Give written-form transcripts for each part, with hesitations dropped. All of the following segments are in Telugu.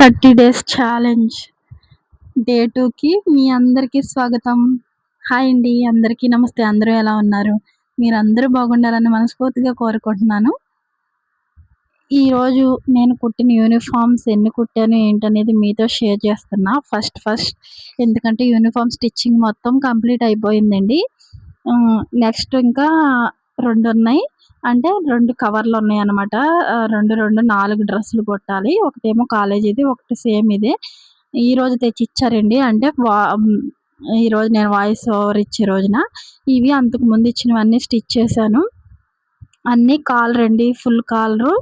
30 డేస్ ఛాలెంజ్ డే 2కి మీ అందరికీ స్వాగతం. హాయ్ అండి, అందరికీ నమస్తే. అందరూ ఎలా ఉన్నారు? మీరందరూ బాగుండాలని మనస్ఫూర్తిగా కోరుకుంటున్నాను. ఈరోజు నేను కుట్టిన యూనిఫామ్స్ ఎన్ని కుట్టాను ఏంటనేది మీతో షేర్ చేస్తున్నా. ఫస్ట్ ఎందుకంటే యూనిఫామ్ స్టిచ్చింగ్ మొత్తం కంప్లీట్ అయిపోయిందండి. నెక్స్ట్ ఇంకా 2 ఉన్నాయి. అంటే 2 కవర్లు ఉన్నాయన్నమాట. 4 డ్రెస్సులు కుట్టాలి. ఒకటేమో కాలేజీది, ఒకటి సేమ్ ఇదే. ఈరోజు తెచ్చిచ్చారండి. అంటే ఈరోజు నేను వాయిస్ ఓవర్ ఇచ్చే రోజున. ఇవి అంతకు ముందు ఇచ్చినవన్నీ స్టిచ్ చేశాను. అన్నీ కాలర్ అండి, ఫుల్ కాలరు.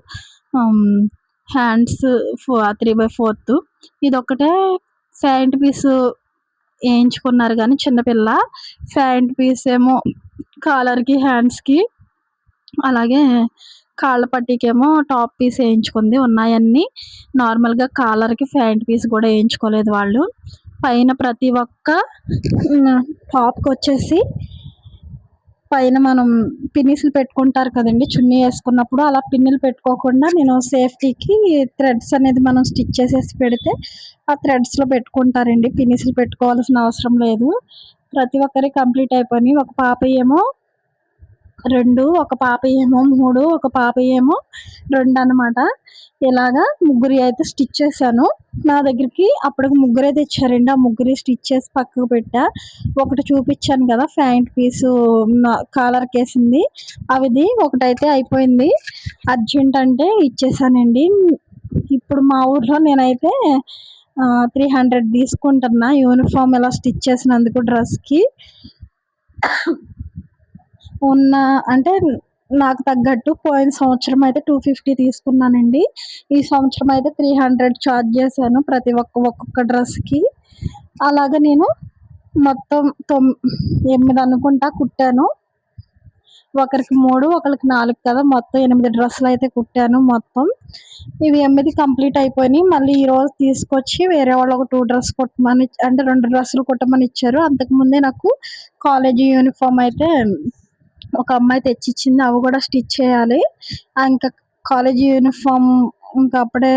హ్యాండ్స్ 3/4. ఇదొక్కటే ఫ్యాంట్ పీసు ఏయించుకున్నారు గానీ చిన్నపిల్ల. ఫ్యాంట్ పీస్ ఏమో కాలర్‌కి, హ్యాండ్స్‌కి, అలాగే కాళ్ళ పట్టీకేమో టాప్ పీస్ ఏయించుకుంది. ఉన్నాయన్నీ నార్మల్‌గా కాలర్‌కి, ఫ్యాంట్ పీస్ కూడా ఏయించుకోలేదు వాళ్ళు. పైన ప్రతి ఒక్క టాప్‌కొచ్చేసి పైన మనం పిన్నీసులు పెట్టుకుంటారు కదండీ చున్నీ ఏసుకున్నప్పుడు. అలా పిన్నులు పెట్టుకోకుండా నేను సేఫ్టీకి థ్రెడ్స్ అనేది మనం స్టిచ్ చేసేసి పెడితే ఆ థ్రెడ్స్‌లో పెట్టుకుంటారండి. పిన్నీసులు పెట్టుకోవాల్సిన అవసరం లేదు. ప్రతి ఒక్కరియి కంప్లీట్ అయిపోయినాయి. ఒక పాపయేమో 2, ఒక పాపయేమో 3, ఒక పాపయేమో 2 అనమాట. ఇలాగా ముగ్గురియి అయితే స్టిచ్ చేశాను. నా దగ్గరికి అప్పటికి ముగ్గురే తెచ్చారండి. ఆ ముగ్గురియి స్టిచ్ చేసి పక్కకు పెట్టా. ఒకటి చూపిచ్చాను కదా ఫ్యాంట్ పీసు కాలర్‌కేసింది. అవిది ఒకటైతే అయిపోయింది. అర్జెంట్ అంటే ఇచ్చేసానండి. ఇప్పుడు మా ఊర్లో నేనైతే 300 తీసుకుంటున్నా యూనిఫామ్ ఇలా స్టిచ్ చేసినందుకు డ్రెస్‌కి. అంటే నాకు తగ్గట్టు పోయిన సంవత్సరం అయితే 250 తీసుకున్నానండి. ఈ సంవత్సరం అయితే 300 చార్జ్ చేశాను ప్రతి ఒక్కొక్క డ్రెస్‌కి. అలాగా నేను మొత్తం 8 అనుకుంటా కుట్టాను. ఒకరికి 3, ఒకరికి 4 కదా! మొత్తం 8 డ్రెస్సులయితే కుట్టాను మొత్తం. ఇవి 8 కంప్లీట్ అయిపోయినాయి. మళ్ళీ ఈరోజు తీసుకొచ్చి వేరే వాళ్ళు ఒక 2 డ్రెస్ కుట్టమని, అంటే 2 డ్రెస్సులు కుట్టమని ఇచ్చారు. అంతకుముందే నాకు కాలేజీ యూనిఫామ్ అయితే ఒక అమ్మాయి తెచ్చిచ్చింది. అవి కూడా స్టిచ్ చేయాలి. ఇంకా కాలేజీ యూనిఫామ్ ఇంకా అప్పుడే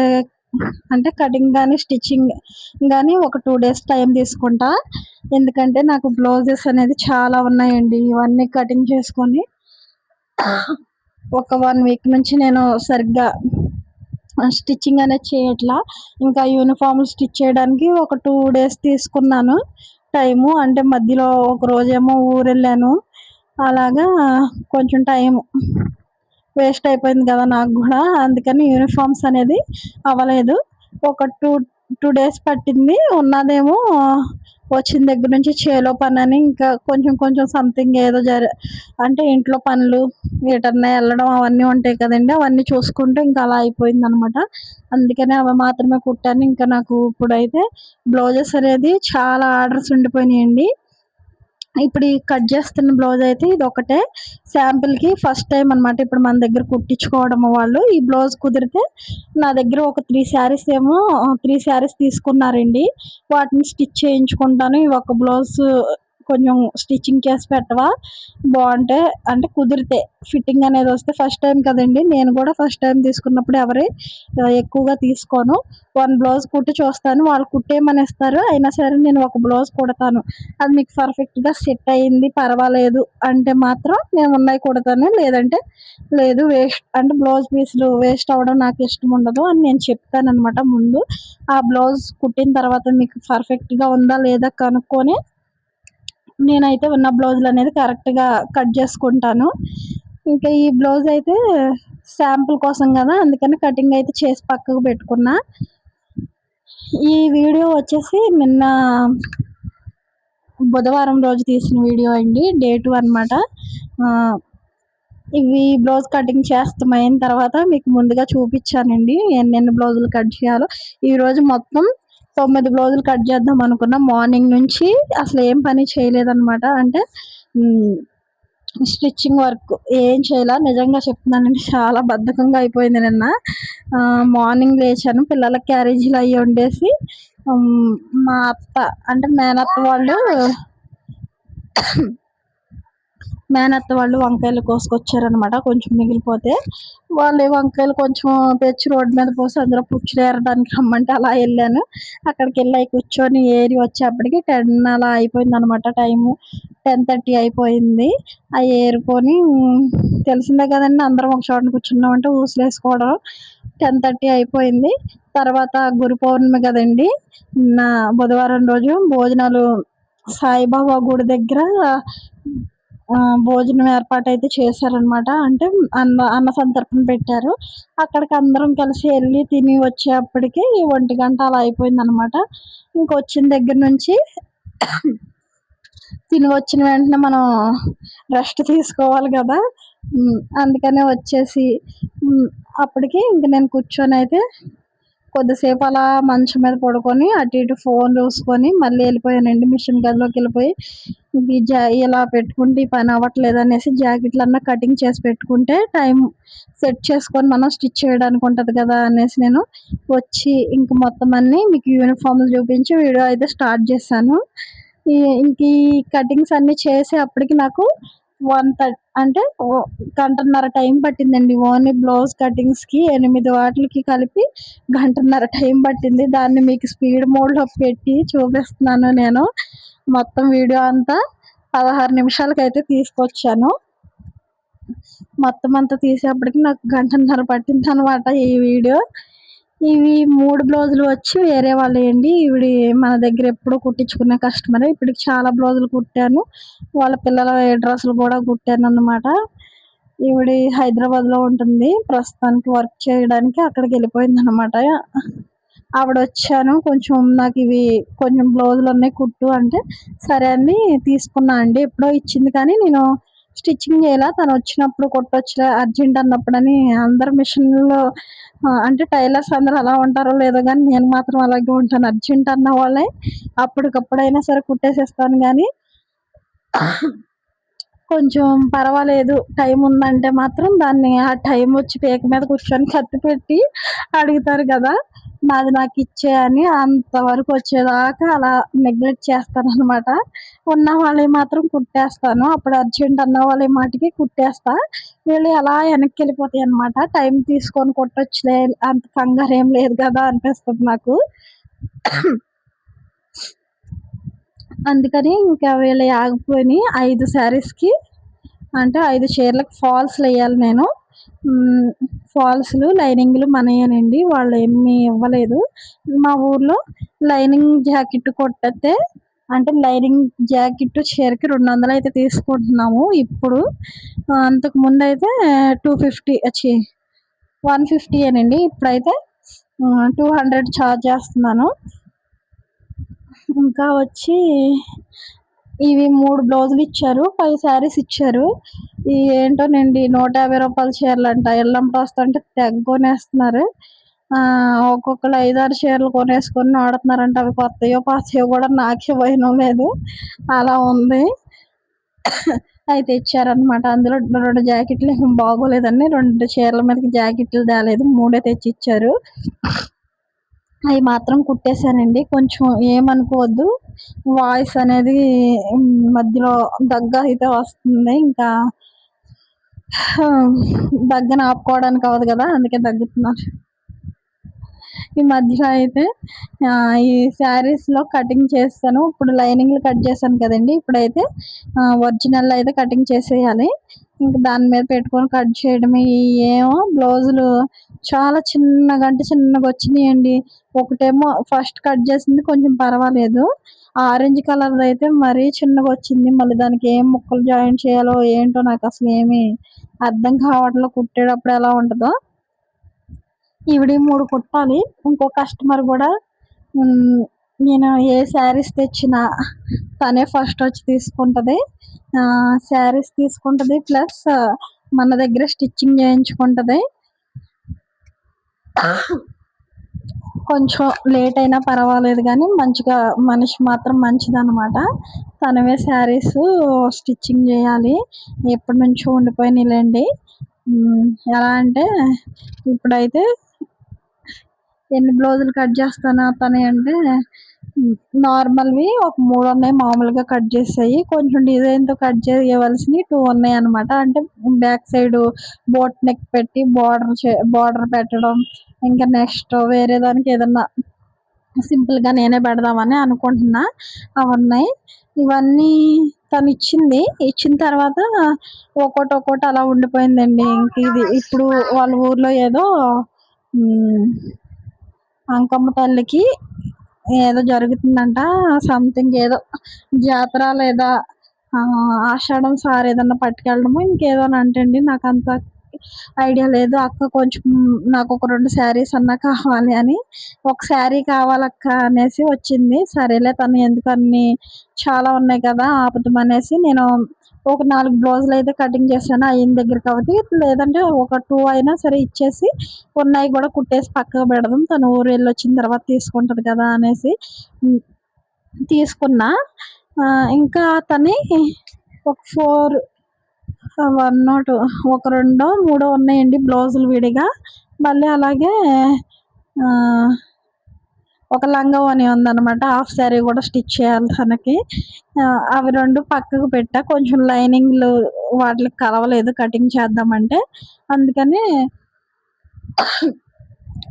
అంటే కటింగ్ గానీ, స్టిచ్చింగ్ గానీ ఒక 2 డేస్ టైం తీసుకుంటా. ఎందుకంటే నాకు బ్లౌజెస్ అనేది చాలా ఉన్నాయండి. ఇవన్నీ కటింగ్ చేసుకొని ఒక 1 వీక్ నుంచి నేను సరిగ్గా స్టిచ్చింగ్ అనేది చేయట్లా. ఇంకా యూనిఫామ్‌లు స్టిచ్ చేయడానికి ఒక 2 డేస్ తీసుకున్నాను టైము. అంటే మధ్యలో ఒక రోజేమో ఊరెళ్ళాను. అలాగా కొంచెం టైం వేస్ట్ అయిపోయింది కదా నాకు గూడా. అందుకని యూనిఫామ్స్ అనేది అవ్వలేదు. ఒక 2 డేస్ పట్టింది. ఉన్నదేమో వచ్చిన దగ్గర నుంచి చేలో పనని ఇంకా కొంచెం సంథింగ్ ఏదో అంటే ఇంట్లో పనులు, ఎటన్నా ఎళ్ళడం అవన్నీ ఉంటాయి కదండీ! అవన్నీ చూసుకుంటూ ఇంకా అలా అయిపోయిందనమాట. అందుకనే అవి మాత్రమే కుట్టాను. ఇంకా నాకు ఇప్పుడైతే బ్లౌజెస్ అనేది చాలా ఆర్డర్స్ ఉండిపోయినాయండి. ఇప్పుడు ఈ కట్ చేస్తున్న బ్లౌజ్ అయితే ఇదొకటే శాంపిల్‌కి ఫస్ట్ టైం అనమాట. ఇప్పుడు మన దగ్గర కుట్టించుకోవడం వాళ్ళు. ఈ బ్లౌజ్ కుదిరితే నా దగ్గర ఒక 3 శారీస్ తీసుకున్నారండి. వాటిని స్టిచ్ చేయించుకుంటాను. ఈ ఒక్క బ్లౌజ్ కొంచెం స్టిచ్చింగ్ చేసి పెట్టవా? బావుంటే అంటే కుదిరితే ఫిట్టింగ్ అనేది వస్తే ఫస్ట్ టైం కదండీ! నేను కూడా ఫస్ట్ టైం తీసుకున్నప్పుడు ఎక్కువగా తీసుకోను. 1 బ్లౌజ్ కుట్టి చూస్తాను. వాళ్ళు కుట్టేయమనిస్తారు. అయినా సరే నేను ఒక బ్లౌజ్ కుడతాను. అది మీకు పర్ఫెక్ట్‌గా సెట్ అయింది, పర్వాలేదు అంటే మాత్రం నేను ఉన్నయి కుడతాను. లేదంటే లేదు, అంటే బ్లౌజ్ పీసులు వేస్ట్ అవ్వడం నాకు ఇష్టం ఉండదు అని నేను చెప్తాననమాట ముందు. ఆ బ్లౌజ్ కుట్టిన తర్వాత మీకు పర్ఫెక్ట్‌గా ఉందా లేదా కనుక్కొని నేనైతే ఉన్న బ్లౌజులనేది కరెక్ట్‌గా కట్ చేసుకుంటాను. ఇంకా ఈ బ్లౌజ్ అయితే శాంపుల్ కోసం గదా! అందుకని కటింగ్ అయితే చేసి పక్కకు పెట్టుకున్నా. ఈ వీడియో వచ్చేసి నిన్న బుధవారం రోజు తీసిన వీడియో అండి. డే 2 అనమాట. ఇవి బ్లౌజ్ కటింగ్ అయిన తర్వాత మీకు ముందుగా చూపిచ్చానండి. ఎన్నెన్ని బ్లౌజులు కట్ చేయాలో. ఈరోజు మొత్తం 9 బ్లౌజులు కట్ చేద్దాం అనుకున్నా. మార్నింగ్ నుంచి అసలు ఏం పని చేయలేదనమాట. అంటే స్టిచ్చింగ్ వర్క్ ఏం చేయలా. నిజంగా చెప్తున్నానండి, చాలా బద్ధకంగా అయిపోయింది నిన్న. మార్నింగ్ లేచాను. పిల్లలకి క్యారేజీలు అయ్యి వండేసి మా అత్త అంటే మేనత్త వాళ్ళు మేనత్త వాళ్ళు వంకాయలు కోసుకొచ్చారనమాట. కొంచెం మిగిలిపోతే వాళ్ళు వంకాయలు కొంచెం తెచ్చి రోడ్డు మీద పోసి అందులో పుచ్చులు ఏరడానికి రమ్మంటే అలా వెళ్ళాను. అక్కడికి వెళ్ళి అవి కూర్చొని ఏరి వచ్చేప్పటికి 10 అలా అయిపోయింది అనమాట. టైము 10:30 అయిపోయింది. అవి ఏరుకొని తెలిసిందే కదండి, అందరం ఒక చోట కూర్చున్నామంటే ఊసులేసుకోవడం. 10:30 అయిపోయింది. తర్వాత గురు పౌర్ణమి కదండి, నా బుధవారం రోజు భోజనాలు సాయిబాబా గుడి దగ్గర భోజనం ఏర్పాటైతే చేశారనమాట. అంటే అన్న సంతర్పణ పెట్టారు. అక్కడికి అందరం కలిసి వెళ్ళి తిని వచ్చేప్పటికి 1 గంట అలా అయిపోయిందనమాట. ఇంకొచ్చిన దగ్గర నుంచి తిని వచ్చిన వెంటనే మనం రెస్ట్ తీసుకోవాలి కదా, అందుకనే వచ్చేసి అప్పటికి ఇంక నేను కూర్చొని అయితే కొద్దిసేపు అలా మంచం మీద పడుకొని అటు ఇటు ఫోన్ చూసుకొని మళ్ళీ వెళ్ళిపోయానండి. మిషన్ గదిలోకి వెళ్ళిపోయి ఇలా పెట్టుకుంటే ఈ పని అవ్వట్లేదు అనేసి జాకెట్లన్నా కటింగ్ చేసి పెట్టుకుంటే టైం సెట్ చేసుకొని మనం స్టిచ్ చేయడానికి ఉంటుంది కదా అనేసి నేను వచ్చి ఇంక మొత్తం అన్నీ మీకు యూనిఫామ్లు చూపించి వీడియో అయితే స్టార్ట్ చేశాను. ఇంక ఈ కటింగ్స్ అన్నీ చేసి అప్పటికి నాకు 1:30 అంటే గంటన్నర టైం పట్టిందండి. ఓన్లీ బ్లౌజ్ కటింగ్స్కి 8 వాటికి కలిపి గంటన్నర టైం పట్టింది. దాన్ని మీకు స్పీడ్ మోడ్లో పెట్టి చూపిస్తున్నాను నేను. మొత్తం వీడియో అంతా 16 నిమిషాలకైతే తీసుకొచ్చాను. మొత్తం అంతా తీసేప్పటికి నాకు గంటన్నర పట్టింది అనమాట ఈ వీడియో. ఇవి 3 బ్లౌజులు వచ్చి వేరే వాళ్ళేయండి. ఈవిడ మన దగ్గర ఎప్పుడూ కుట్టించుకునే కస్టమరే. ఇప్పటికి చాలా బ్లౌజులు కుట్టాను. వాళ్ళ పిల్లల డ్రెస్సులు కూడా కుట్టాను అన్నమాట. ఈవిడ హైదరాబాద్లో ఉంటుంది ప్రస్తుతానికి వర్క్ చేయడానికి. అక్కడికి వెళ్ళిపోయింది అనమాట. ఆవిడ వచ్చాను, కొంచెం నాకు ఇవి కొంచెం బ్లౌజులు ఉన్నాయి కుట్టు అంటే సరే అని తీసుకున్నా అండి. ఎప్పుడో ఇచ్చింది కానీ నేను స్టిచ్చింగ్ చేయాల. తను వచ్చినప్పుడు కొట్టొచ్చులే అర్జెంట్ అన్నప్పుడని. అందరు మిషన్లో అంటే టైలర్స్ అందరూ అలా ఉంటారో లేదో కానీ నేను మాత్రం అలాగే ఉంటాను. అర్జెంట్ అన్న వాళ్ళే అప్పటికప్పుడైనా సరే కుట్టేసేస్తాను. కానీ కొంచెం పర్వాలేదు టైం ఉందంటే మాత్రం దాన్ని ఆ టైం వచ్చి పేక మీద కూర్చొని కత్తి పెట్టి అడుగుతారు కదా, నాది నాకు ఇచ్చేయని అంతవరకు వచ్చేదాకా అలా నెగ్లెక్ట్ చేస్తాను అనమాట. ఉన్న వాళ్ళవి మాత్రం కుట్టేస్తాను. అప్పుడు అర్జెంట్ అన్న వాళ్ళ మాటికి కుట్టేస్తా. వీళ్ళు అలా వెనక్కి వెళ్ళిపోతాయి అనమాట. టైం తీసుకొని కొట్టొచ్చులే, అంత కంగారు ఏం లేదు కదా అనిపిస్తుంది నాకు. అందుకని ఇంకా వీళ్ళు ఆగిపోయి 5 శారీస్కి అంటే 5 చీరలకు ఫాల్స్లు వేయాలి నేను. ఫాల్స్లు లైనింగ్లు మనయేనండి, వాళ్ళు ఏమీ ఇవ్వలేదు. మా ఊర్లో లైనింగ్ జాకెట్ కొట్టితే అంటే లైనింగ్ జాకెట్ చీరకి 200 అయితే తీసుకుంటున్నాము ఇప్పుడు. అంతకుముందు అయితే 150 ఇప్పుడైతే 200 ఛార్జ్ చేస్తున్నాను. ఇంకా వచ్చి ఇవి 3 బ్లౌజులు ఇచ్చారు, 5 శారీస్ ఇచ్చారు. ఏంటోనండి 150 రూపాయల చీరలు అంట. ఎల్లంపట వస్తుంటే తెగ కొనేస్తున్నారు. ఒక్కొక్కరు 5-6 చీరలు కొనేసుకొని ఆడుతున్నారంట. అవి కొత్తయో పాతయో కూడా నాకే భయం లేదు, అలా ఉంది. అయితే ఇచ్చారనమాట. అందులో 2 జాకెట్లు ఏం బాగోలేదండి. 2 చీరల మీదకి జాకెట్లు తేలేదు, 3 తెచ్చి ఇచ్చారు. అవి మాత్రం కుట్టేశానండి. కొంచెం ఏమనుకోవద్దు, వాయిస్ అనేది మధ్యలో దగ్గ అయితే వస్తుంది. ఇంకా దగ్గను ఆపుకోవడానికి అవ్వదు కదా, అందుకే దగ్గుతున్నాను. ఈ మధ్యలో అయితే ఈ శారీస్లో కటింగ్ చేస్తాను. ఇప్పుడు లైనింగ్లు కట్ చేశాను కదండి, ఇప్పుడైతే ఒరిజినల్ అయితే కటింగ్ చేసేయాలి. ఇంక దాని మీద పెట్టుకొని కట్ చేయడమే. ఏమో బ్లౌజులు చాలా చిన్నగా అంటే చిన్నగా వచ్చినాయండి. ఒకటేమో ఫస్ట్ కట్ చేసింది కొంచెం పర్వాలేదు, ఆరెంజ్ కలర్ అయితే మరీ చిన్నగా వచ్చింది. మళ్ళీ దానికి ఏం ముక్కలు జాయిన్ చేయాలో ఏంటో నాకు అసలు ఏమీ అర్థం కావట్లేదు. కుట్టేటప్పుడు ఎలా ఉంటుందో. ఈవిడ 3 కుట్టాలి. ఇంకో కస్టమర్ కూడా నేను ఏ శారీస్ తెచ్చినా తనే ఫస్ట్ వచ్చి తీసుకుంటుంది. శారీస్ తీసుకుంటుంది, ప్లస్ మన దగ్గర స్టిచ్చింగ్ చేయించుకుంటుంది. కొంచెం లేట్ అయినా పర్వాలేదు కానీ మంచిగా మనిషి మాత్రం మంచిదన్నమాట. తనవే శారీస్ స్టిచ్చింగ్ చేయాలి, ఎప్పటి నుంచో ఉండిపోయినాయిలేండి. ఎలా అంటే ఇప్పుడైతే ఎన్ని బ్లౌజులు కట్ చేస్తాను తనే అంటే నార్మల్వి ఒక 3 ఉన్నాయి మామూలుగా కట్ చేసాయి. కొంచెం డిజైన్‌తో కట్ చేయవలసినవి 2 ఉన్నాయన్నమాట. అంటే బ్యాక్ సైడ్ బోట్ నెక్ పెట్టి బార్డర్ పెట్టడం. ఇంకా నెక్స్ట్ వేరే దానికి ఏదన్నా సింపుల్‌గా నేనే పెడదామని అనుకుంటున్నా. అవున్నాయి. ఇవన్నీ తనిచ్చింది. ఇచ్చిన తర్వాత ఒక్కోటి అలా ఉండిపోయిందండి. ఇంక ఇది ఇప్పుడు వాళ్ళ ఊర్లో ఏదో హ్మ్. అంకమ్మ తల్లికి ఏదో జరుగుతుందంట. సంథింగ్ ఏదో జాతర లేదా ఆషాఢం సార్ ఏదన్నా పట్టుకెళ్ళడమో ఇంకేదోనంటండి. నాకంత ఐడియా లేదు. అక్క కొంచెం నాకొక 2 శారీస్ అన్నా కావాలి అని. ఒక శారీ కావాలక్క అనేసి వచ్చింది. సరేలే తను ఎందుకన్ని చాలా ఉన్నాయి కదా! ఆపుదామనేసి నేను ఒక 4 బ్లౌజులయితే కటింగ్ చేశాను అయ్యన దగ్గర కాబట్టి. లేదంటే ఒక 2 అయినా సరే ఇచ్చేసి ఉన్నాయి గూడా కుట్టేసి పక్కకు పెడదాం. తను ఊరెళ్ళొచ్చిన తర్వాత తీసుకుంటది కదా! అనేసి తీసుకున్నా. ఇంకా తని ఒక 4 1 నాట్ ఒక రెండో, మూడో ఉన్నాయండి బ్లౌజులు విడిగా. మళ్ళీ అలాగే ఆహ్, ఒక లంగా ఓణి ఉందనమాట. హాఫ్ శారీ గూడా స్టిచ్ చేయాలి తనకి. అవి 2 పక్కకు పెట్టా. కొంచెం లైనింగ్‌లు వాటిలకి కలవలేదు కటింగ్ చేద్దామంటే. అందుకని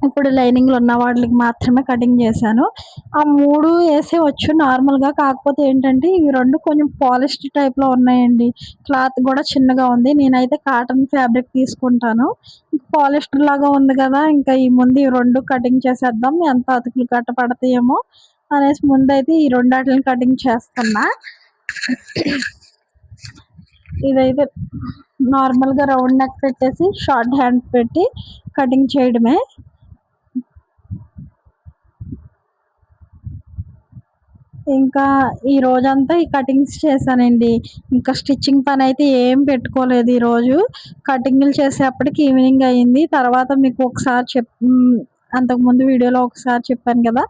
ఇప్పుడు లైనింగ్‌లు ఉన్న వాటిలకి మాత్రమే కటింగ్ చేశాను. ఆ 3 ఏసేయొచ్చు నార్మల్‌గా. కాకపోతే ఏంటంటే ఇవి 2 కొంచెం పాలిస్టర్ టైప్‌లో ఉన్నాయండి. క్లాత్ గూడా చిన్నగా ఉంది. నేనైతే కాటన్ ఫ్యాబ్రిక్ తీసుకుంటాను. పాలిస్టర్ లాగా ఉంది గదా! ఇంకా ఈ ముందు ఈ 2 కటింగ్ చేసేద్దాం. ఎంత అతుకులు గట్ట పడతాయేమో అనేసి ముందైతే ఈ రెండాటిలిని కటింగ్ చేస్తున్నా. ఇదైతే నార్మల్‌గా రౌండ్ నెక్ పెట్టేసి షార్ట్ హ్యాండ్ పెట్టి కటింగ్ చేయడమే. ఇంకా ఈ రోజంతా ఈ కటింగ్స్ చేశానండి. ఇంకా స్టిచ్చింగ్ పనైతే ఏం పెట్టుకోలేదు ఈరోజు. కటింగులు చేసేప్పటికి ఈవినింగ్ అయింది. తర్వాత మీకు ఒకసారి అంతకుముందు వీడియోలో ఒకసారి చెప్పాను కదా!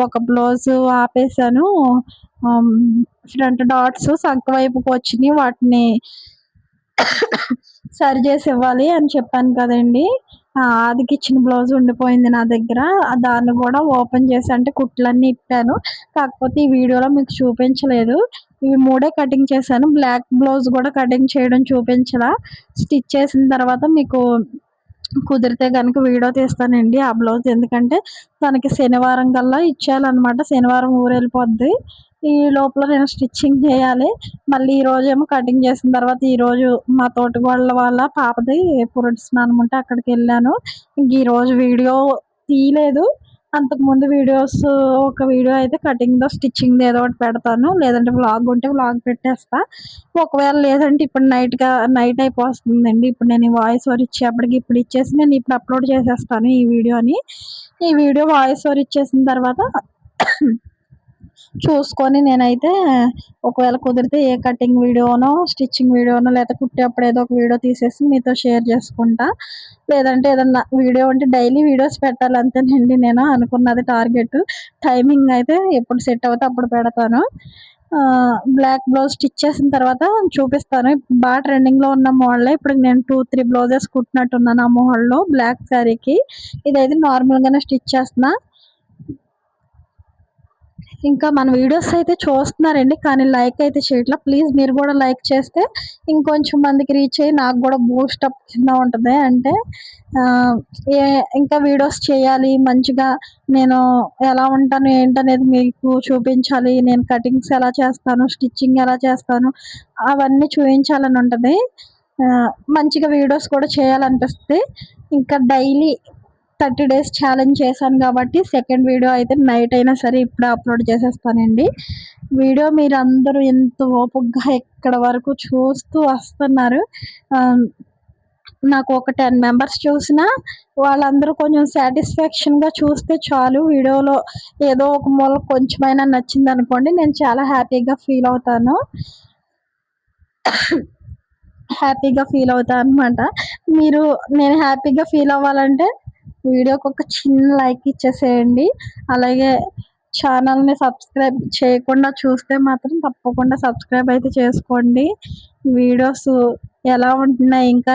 ఒక బ్లౌజు ఆపేసాను. ఆహ్, ఫ్రంట్ డాట్స్ సంక వైపుకి వచ్చినియి. వాటిని సరి చేసి ఇవ్వాలి అని చెప్పాను కదండీ! ఆదికిచ్చిన బ్లౌజ్ ఉండిపోయింది నా దగ్గర. దాన్ని గూడా ఓపెన్ చేసి అంటే కుట్లన్నీ ఇప్పాను. కాకపోతే ఈ వీడియోలో మీకు చూపించలేదు. ఇవి 3 కటింగ్ చేశాను. బ్లాక్ బ్లౌజ్ గూడా కటింగ్ చేయడం చూపించలా. స్టిచ్ చేసిన తర్వాత మీకు కుదిరితే గనుక వీడియో తీస్తానండి ఆ బ్లౌజ్. ఎందుకంటే తనకి శనివారం కల్లా ఇచ్చేయాలనమాట. శనివారం ఊరెళ్ళిపోద్ది. ఈ లోపల నేను స్టిచ్చింగ్ చేయాలి. మళ్ళీ ఈరోజేమో కటింగ్ చేసిన తర్వాత ఈరోజు మా తోటికోడళ్ళ వాళ్ళ పాపది పురిటి స్నానం ఉంటే అక్కడికెళ్ళాను. ఇంక ఈరోజు వీడియో తీయలేదు. అంతకుముందు వీడియోస్ ఒక వీడియో అయితే కటింగ్‌దో, స్టిచ్చింగ్‌దో ఏదో ఒకటి పెడతాను. లేదంటే వ్లాగ్ ఉంటే వ్లాగ్ పెట్టేస్తా. ఒకవేళ లేదంటే ఇప్పుడు నైట్ అయిపోతుందండి. ఇప్పుడు నేను ఈ వాయిస్ ఓవర్ ఇచ్చేప్పటికి ఇప్పుడు ఇచ్చేసి నేను ఇప్పుడు అప్‌లోడ్ చేసేస్తాను ఈ వీడియోని. ఈ వీడియో వాయిస్ ఓవర్ ఇచ్చేసిన తర్వాత చూసుకొని నేనైతే ఒకవేళ కుదిరితే ఏ కటింగ్ వీడియోనో, స్టిచ్చింగ్ వీడియోనో లేతే కుట్టేప్పుడు ఏదో ఒక వీడియో తీసేసి మీతో షేర్ చేసుకుంటా. లేదంటే ఏదన్నా వీడియో ఉంటే డైలీ వీడియోస్ పెట్టాలి అంతేనండి నేను అనుకున్నది టార్గెట్. టైమింగ్ అయితే ఎప్పుడు సెట్ అవుతే అప్పుడు పెడతాను. బ్లాక్ బ్లౌజ్ స్టిచ్ చేసిన తర్వాత చూపిస్తాను. బాగా ట్రెండింగ్‌లో ఉన్న మోడలే. ఇప్పటికి నేను 2, 3 బ్లౌజెస్ కుట్టినట్టున్నాను ఆ మోడల్‌లో బ్లాక్ శారీకి. ఇదైతే నార్మల్‌గానే స్టిచ్ చేస్తున్నా. ఇంకా మన వీడియోస్ అయితే చూస్తున్నారండి. కానీ లైక్ అయితే చేయట్లా. ప్లీజ్ మీరు గూడా లైక్ చేస్తే ఇంకొంచెం మందికి రీచ్ అయ్యి నాకు గూడా బూస్టప్ కింద ఉంటది. అంటే ఆహ్, ఏ ఇంకా వీడియోస్ చేయాలి మంచిగా నేను ఎలా ఉంటాను ఏంటనేది మీకు చూపించాలి. నేను కటింగ్స్ ఎలా చేస్తాను, స్టిచ్చింగ్ ఎలా చేస్తాను అవన్నీ చూయించాలని ఉంటది. మంచిగా వీడియోస్ కూడా చేయాలనిపిస్తది. ఇంకా డైలీ 30 డేస్ ఛాలెంజ్ చేశాను కాబట్టి సెకండ్ వీడియో అయితే నైట్ అయినా సరే ఇప్పుడే అప్లోడ్ చేసేస్తానండి. వీడియో మీరందరూ ఎంత ఓపికగా ఇక్కడి వరకు చూస్తూ వస్తున్నారు. ఆహ్, నాకు ఒక 10 మెంబర్స్ చూసినా వాళ్ళందరూ కొంచెం సాటిస్ఫాక్షన్‌గా చూస్తే చాలు. వీడియోలో ఏదో ఒక మూల కొంచెమైనా నచ్చిందనుకోండి నేను చాలా హ్యాపీగా ఫీల్ అవుతాను. హ్యాపీగా ఫీల్ అవుతా అనమాట. మీరు నేను హ్యాపీగా ఫీల్ అవ్వాలంటే వీడియోకి ఒక చిన్న లైక్ ఇచ్చేసేయండి. అలాగే ఛానల్‌ని సబ్స్క్రైబ్ చేయకుండా చూస్తే మాత్రం తప్పకుండా సబ్స్క్రైబ్ అయితే చేసుకోండి. వీడియోస్ ఎలా ఉంటున్నాయి ఇంకా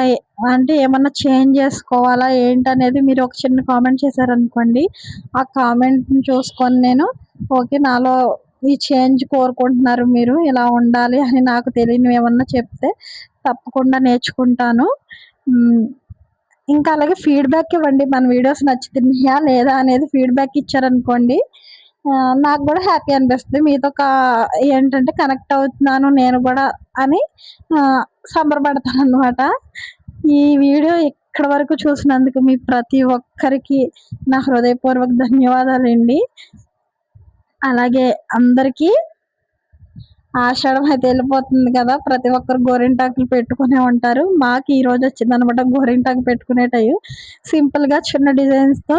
అంటే ఏమన్నా చేంజ్ చేసుకోవాలా ఏంటనేది మీరు ఒక చిన్న కామెంట్ చేశారనుకోండి. ఆ కామెంట్‌ని చూసుకొని నేను ఓకే. నాలో ఈ చేంజ్ కోరుకుంటున్నారు మీరు. ఇలా ఉండాలి అని నాకు తెలియనివి ఏమన్నా చెప్తే తప్పకుండా నేర్చుకుంటాను. హ్మ్. ఇంకా అలాగే ఫీడ్‌బ్యాక్ ఇవ్వండి. మన వీడియోస్ నచ్చుతున్నాయా? లేదా? అనేది ఫీడ్‌బ్యాక్ ఇచ్చారనుకోండి, నాకు గూడా హ్యాపీ అనిపిస్తది. మీతో ఏంటంటే కనెక్ట్ అవుతున్నాను నేను గూడా అని సంబరపడతాననమాట. ఈ వీడియో ఇక్కడి వరకు చూసినందుకు మీ ప్రతి ఒక్కరికి నా హృదయపూర్వక ధన్యవాదాలండి. అలాగే అందరికీ ఆషాఢం అయితే ఎళ్ళిపోతుంది కదా! ప్రతి ఒక్కరు గోరింటాకులు పెట్టుకునే ఉంటారు. మాకు ఈరోజు వచ్చిందనమాట గోరింటాకు పెట్టుకునే టైం. సింపుల్‌గా చిన్న డిజైన్స్‌తో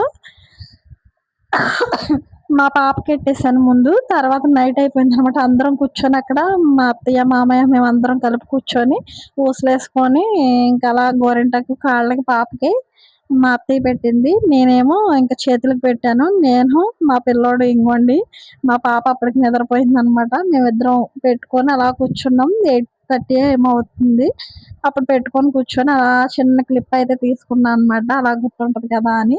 మా పాపకెట్టేసాను ముందు. తర్వాత నైట్ అయిపోయిందనమాట. అందరం కూర్చొని అక్కడ మా అత్తయ్య, మామయ్య మేమందరం కలిపి కూర్చొని ఊసలేసుకొని ఇంక అలా గోరింటాకు కాళ్ళకి పాపకి మా అత్తయ్య పెట్టింది. నేనేమో ఇంక చేతులకి పెట్టాను. నేను, మా పిల్లోడు ఇంగోండి మా పాప అప్పటికి నిద్రపోయిందనమాట. మేమిద్దరం పెట్టుకొని అలా కూర్చున్నాం. 8:30 ఏమో అవుతుంది. అప్పుడు పెట్టుకొని కూర్చొని అలా చిన్న క్లిప్ అయితే తీసుకున్నా అనమాట. అలా గుర్తుంటది కదా అని.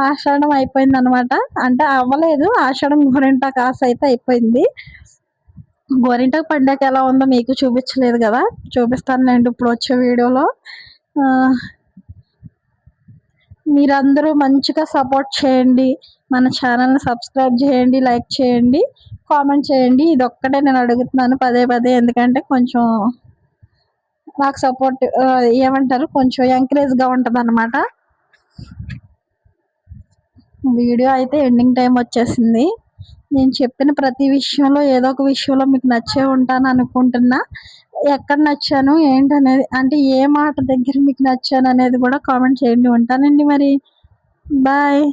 ఆషాఢం అయిపోయిందనమాట. అంటే అవ్వలేదు. ఆషాఢం గోరింటాకు ఆశ అయితే అయిపోయింది. గోరింటాకు పండాక ఎలా ఉందో మీకు చూపించలేదు గదా! చూపిస్తానులెండి ఇప్పుడు వచ్చే వీడియోలో. ఆహ్, మీరందరూ మంచిగా సపోర్ట్ చేయండి. మన ఛానెల్‌ని సబ్స్క్రైబ్ చేయండి, లైక్ చేయండి, కామెంట్ చేయండి. ఇదొక్కటే నేను అడుగుతున్నాను పదే పదే. ఎందుకంటే కొంచెం నాకు సపోర్ట్ ఏమంటారు కొంచెం ఎంకరేజ్‌గా ఉంటదనమాట. వీడియో అయితే ఎండింగ్ టైమ్ వచ్చేసింది. నేను చెప్పిన ప్రతి విషయంలో ఏదో ఒక విషయంలో మీకు నచ్చే ఉంటాననుకుంటున్నా. ఎక్కడ నచ్చాను ఏంటనేది అంటే ఏ మాట దగ్గర మీకు నచ్చాననేది గూడా కామెంట్ చేయండి. ఉంటానండి మరి. బాయ్.